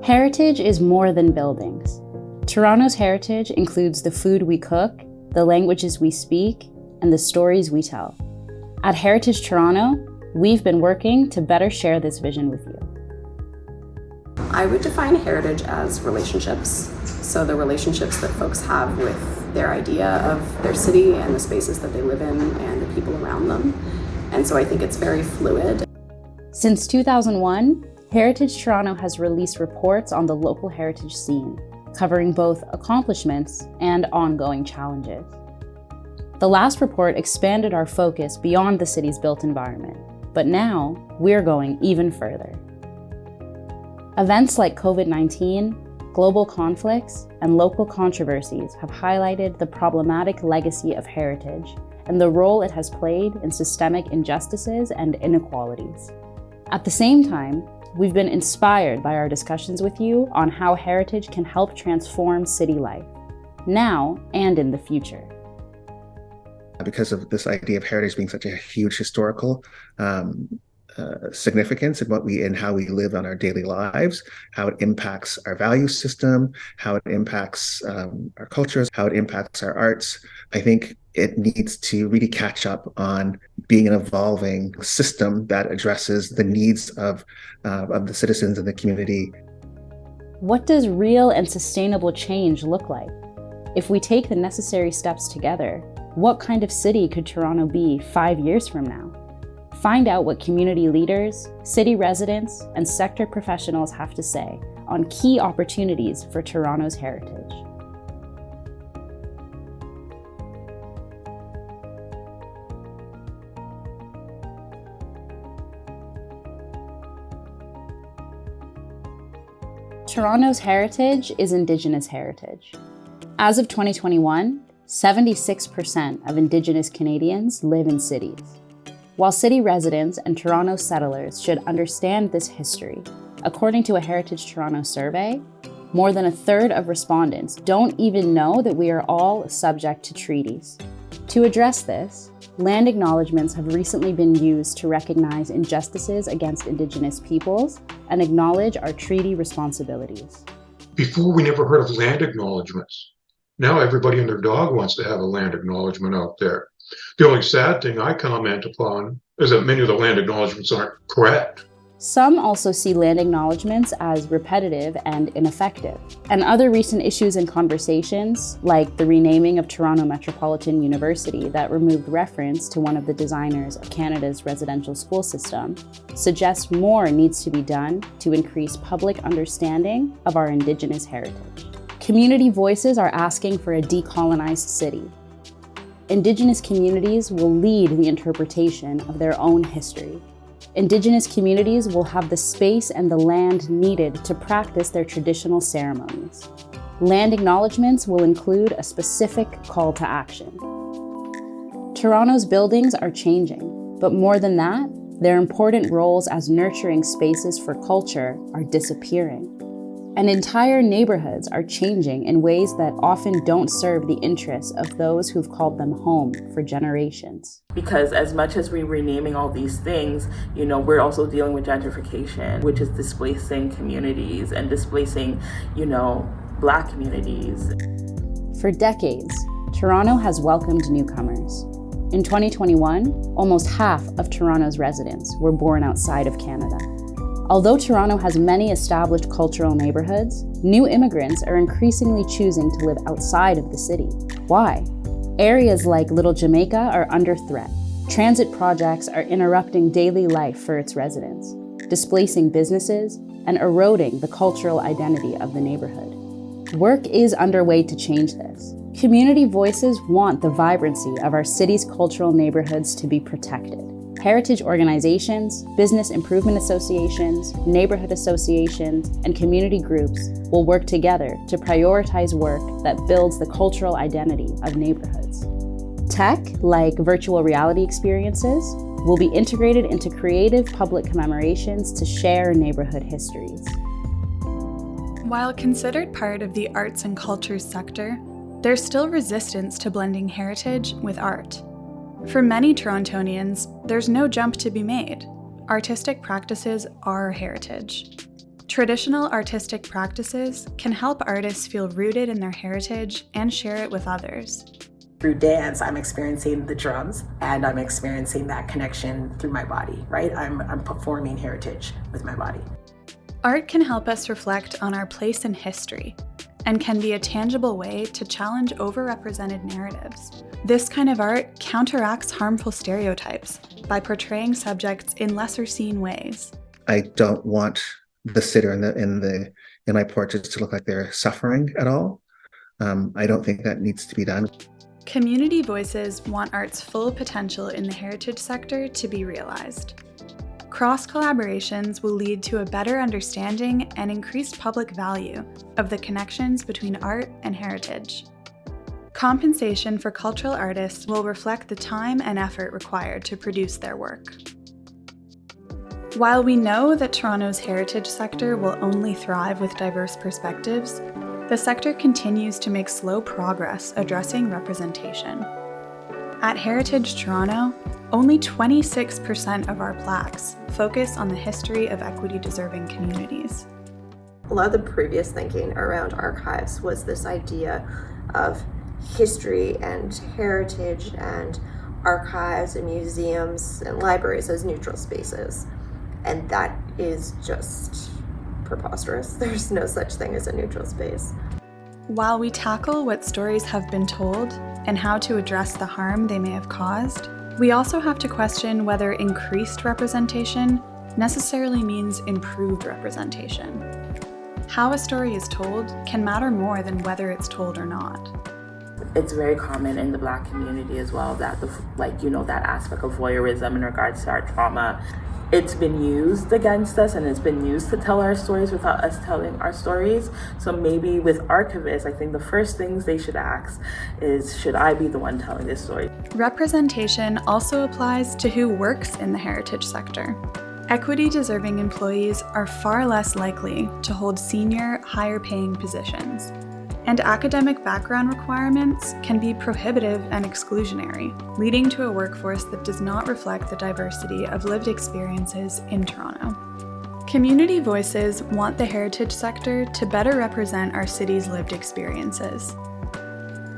Heritage is more than buildings. Toronto's heritage includes the food we cook, the languages we speak, and the stories we tell. At Heritage Toronto, we've been working to better share this vision with you. I would define heritage as relationships. So the relationships that folks have with their idea of their city and the spaces that they live in and the people around them. And so I think it's very fluid. Since 2001, Heritage Toronto has released reports on the local heritage scene, covering both accomplishments and ongoing challenges. The last report expanded our focus beyond the city's built environment, but now we're going even further. Events like COVID-19, global conflicts, and local controversies have highlighted the problematic legacy of heritage and the role it has played in systemic injustices and inequalities. At the same time, we've been inspired by our discussions with you on how heritage can help transform city life, now and in the future. Because of this idea of heritage being such a huge historical significance in how we live on our daily lives, how it impacts our value system, how it impacts our cultures, how it impacts our arts, I think it needs to really catch up on being an evolving system that addresses the needs of the citizens and the community. What does real and sustainable change look like? If we take the necessary steps together, what kind of city could Toronto be 5 years from now? Find out what community leaders, city residents, and sector professionals have to say on key opportunities for Toronto's heritage. Toronto's heritage is Indigenous heritage. As of 2021, 76% of Indigenous Canadians live in cities. While city residents and Toronto settlers should understand this history, according to a Heritage Toronto survey, more than a third of respondents don't even know that we are all subject to treaties. To address this, land acknowledgements have recently been used to recognize injustices against Indigenous peoples and acknowledge our treaty responsibilities. Before, we never heard of land acknowledgements. Now everybody and their dog wants to have a land acknowledgement out there. The only sad thing I comment upon is that many of the land acknowledgements aren't correct. Some also see land acknowledgements as repetitive and ineffective. And other recent issues and conversations, like the renaming of Toronto Metropolitan University that removed reference to one of the designers of Canada's residential school system, suggest more needs to be done to increase public understanding of our Indigenous heritage. Community voices are asking for a decolonized city. Indigenous communities will lead the interpretation of their own history. Indigenous communities will have the space and the land needed to practice their traditional ceremonies. Land acknowledgements will include a specific call to action. Toronto's buildings are changing, but more than that, their important roles as nurturing spaces for culture are disappearing. And entire neighborhoods are changing in ways that often don't serve the interests of those who've called them home for generations. Because as much as we're renaming all these things, we're also dealing with gentrification, which is displacing communities and displacing, Black communities. For decades, Toronto has welcomed newcomers. In 2021, almost half of Toronto's residents were born outside of Canada. Although Toronto has many established cultural neighborhoods, new immigrants are increasingly choosing to live outside of the city. Why? Areas like Little Jamaica are under threat. Transit projects are interrupting daily life for its residents, displacing businesses and eroding the cultural identity of the neighborhood. Work is underway to change this. Community voices want the vibrancy of our city's cultural neighborhoods to be protected. Heritage organizations, business improvement associations, neighborhood associations, and community groups will work together to prioritize work that builds the cultural identity of neighborhoods. Tech, like virtual reality experiences, will be integrated into creative public commemorations to share neighborhood histories. While considered part of the arts and cultures sector, there's still resistance to blending heritage with art. For many Torontonians, there's no jump to be made. Artistic practices are heritage. Traditional artistic practices can help artists feel rooted in their heritage and share it with others. Through dance, I'm experiencing the drums and I'm experiencing that connection through my body, right? I'm performing heritage with my body. Art can help us reflect on our place in history and can be a tangible way to challenge overrepresented narratives. This kind of art counteracts harmful stereotypes by portraying subjects in lesser seen ways. I don't want the sitter in my portraits to look like they're suffering at all. I don't think that needs to be done. Community voices want art's full potential in the heritage sector to be realized. Cross-collaborations will lead to a better understanding and increased public value of the connections between art and heritage. Compensation for cultural artists will reflect the time and effort required to produce their work. While we know that Toronto's heritage sector will only thrive with diverse perspectives, the sector continues to make slow progress addressing representation. At Heritage Toronto, only 26% of our plaques focus on the history of equity-deserving communities. A lot of the previous thinking around archives was this idea of history and heritage and archives and museums and libraries as neutral spaces. And that is just preposterous. There's no such thing as a neutral space. While we tackle what stories have been told and how to address the harm they may have caused, we also have to question whether increased representation necessarily means improved representation. How a story is told can matter more than whether it's told or not. It's very common in the Black community as well that that aspect of voyeurism in regards to our trauma. It's been used against us and it's been used to tell our stories without us telling our stories. So maybe with archivists, I think the first things they should ask is, should I be the one telling this story? Representation also applies to who works in the heritage sector. Equity-deserving employees are far less likely to hold senior, higher-paying positions. And academic background requirements can be prohibitive and exclusionary, leading to a workforce that does not reflect the diversity of lived experiences in Toronto. Community voices want the heritage sector to better represent our city's lived experiences.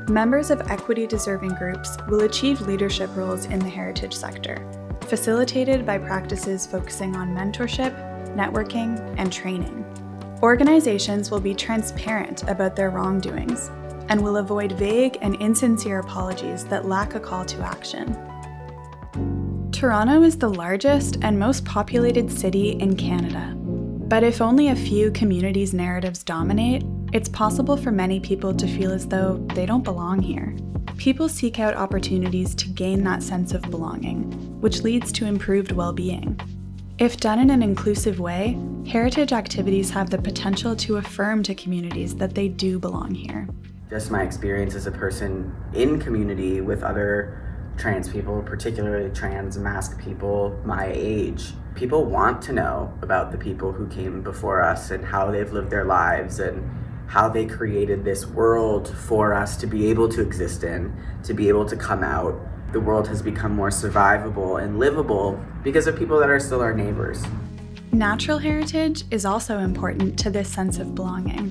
Members of equity-deserving groups will achieve leadership roles in the heritage sector, facilitated by practices focusing on mentorship, networking, and training. Organizations will be transparent about their wrongdoings and will avoid vague and insincere apologies that lack a call to action. Toronto is the largest and most populated city in Canada, but if only a few communities' narratives dominate, it's possible for many people to feel as though they don't belong here. People seek out opportunities to gain that sense of belonging, which leads to improved well-being. If done in an inclusive way, heritage activities have the potential to affirm to communities that they do belong here. Just my experience as a person in community with other trans people, particularly trans masked people my age. People want to know about the people who came before us and how they've lived their lives and how they created this world for us to be able to exist in, to be able to come out. The world has become more survivable and livable because of people that are still our neighbors. Natural heritage is also important to this sense of belonging.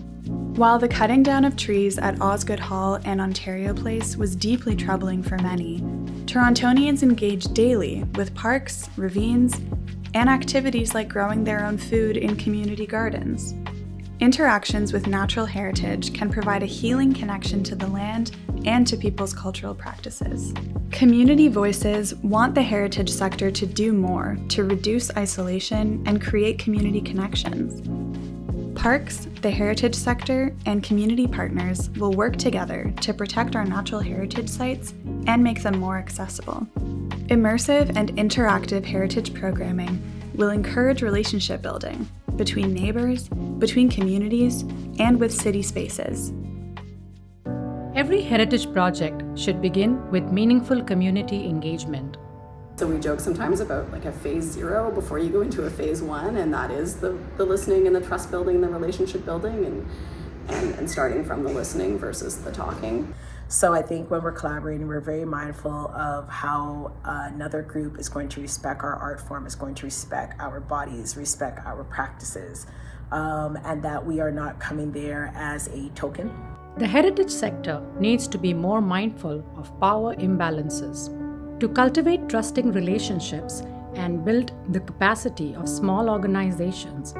While the cutting down of trees at Osgoode Hall and Ontario Place was deeply troubling for many, Torontonians engage daily with parks, ravines, and activities like growing their own food in community gardens. Interactions with natural heritage can provide a healing connection to the land and to people's cultural practices. Community voices want the heritage sector to do more to reduce isolation and create community connections. Parks, the heritage sector, and community partners will work together to protect our natural heritage sites and make them more accessible. Immersive and interactive heritage programming will encourage relationship building between neighbors, between communities, and with city spaces. Every heritage project should begin with meaningful community engagement. So we joke sometimes about like a phase 0 before you go into a phase 1, and that is the listening and the trust building, the relationship building, and starting from the listening versus the talking. So I think when we're collaborating, we're very mindful of how another group is going to respect our art form, is going to respect our bodies, respect our practices. and that we are not coming there as a token. The heritage sector needs to be more mindful of power imbalances. To cultivate trusting relationships and build the capacity of small organizations,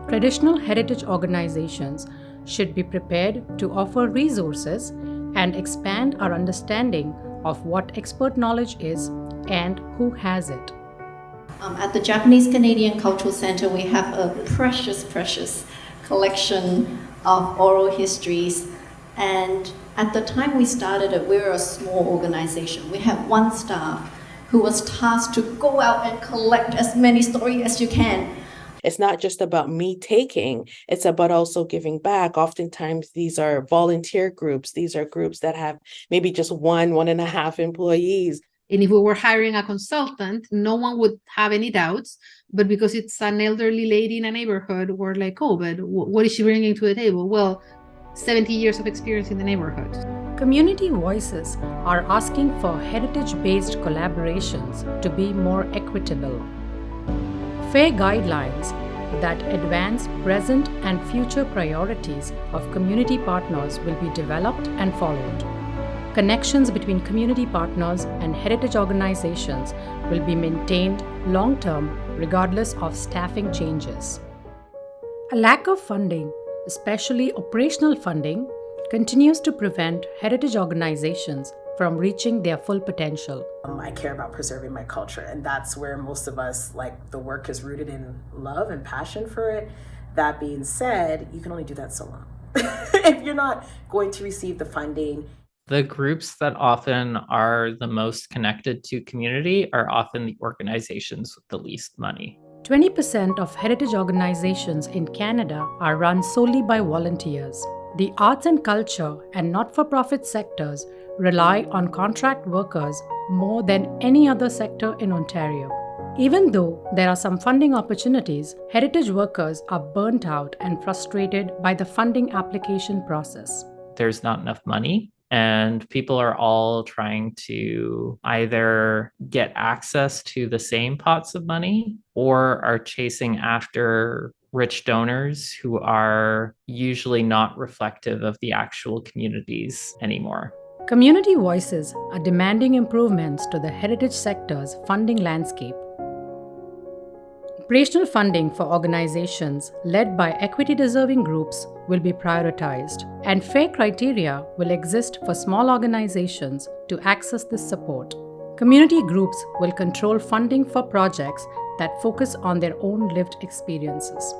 traditional heritage organizations should be prepared to offer resources and expand our understanding of what expert knowledge is and who has it. At the Japanese Canadian Cultural Center, we have a precious collection of oral histories. And at the time we started it, we were a small organization. We had one staff who was tasked to go out and collect as many stories as you can. It's not just about me taking, it's about also giving back. Oftentimes, these are volunteer groups. These are groups that have maybe just 1.5 employees. And if we were hiring a consultant, no one would have any doubts. But because it's an elderly lady in a neighborhood, we're like, oh, but what is she bringing to the table? Well, 70 years of experience in the neighborhood. Community voices are asking for heritage-based collaborations to be more equitable. Fair guidelines that advance present and future priorities of community partners will be developed and followed. Connections between community partners and heritage organizations will be maintained long-term regardless of staffing changes. A lack of funding, especially operational funding, continues to prevent heritage organizations from reaching their full potential. I care about preserving my culture, and that's where most of us, like, the work is rooted in love and passion for it. That being said, you can only do that so long. If you're not going to receive the funding. The groups that often are the most connected to community are often the organizations with the least money. 20% of heritage organizations in Canada are run solely by volunteers. The arts and culture and not-for-profit sectors rely on contract workers more than any other sector in Ontario. Even though there are some funding opportunities, heritage workers are burnt out and frustrated by the funding application process. There's not enough money, and people are all trying to either get access to the same pots of money or are chasing after rich donors who are usually not reflective of the actual communities anymore. Community voices are demanding improvements to the heritage sector's funding landscape. Operational funding for organizations led by equity-deserving groups will be prioritized, and fair criteria will exist for small organizations to access this support. Community groups will control funding for projects that focus on their own lived experiences.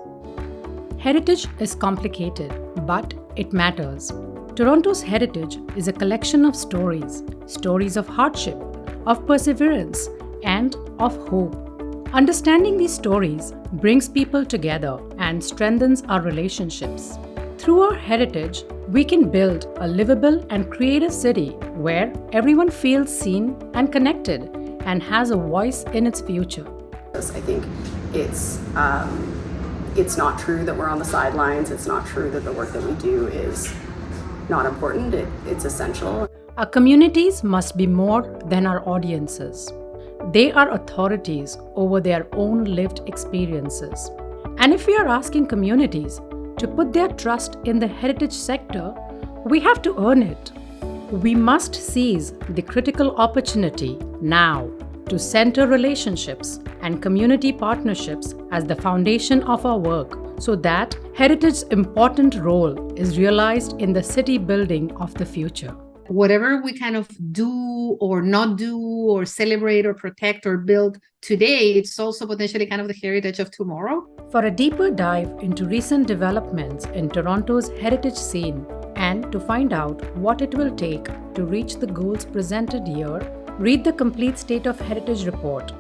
Heritage is complicated, but it matters. Toronto's heritage is a collection of stories of hardship, of perseverance, and of hope. Understanding these stories brings people together and strengthens our relationships. Through our heritage, we can build a livable and creative city where everyone feels seen and connected and has a voice in its future. I think it's not true that we're on the sidelines. It's not true that the work that we do is not important. It's essential. Our communities must be more than our audiences. They are authorities over their own lived experiences. And if we are asking communities to put their trust in the heritage sector, we have to earn it. We must seize the critical opportunity now to center relationships and community partnerships as the foundation of our work so that heritage's important role is realized in the city building of the future. Whatever we kind of do or not do or celebrate or protect or build today, it's also potentially kind of the heritage of tomorrow. For a deeper dive into recent developments in Toronto's heritage scene and to find out what it will take to reach the goals presented here, read the complete State of Heritage report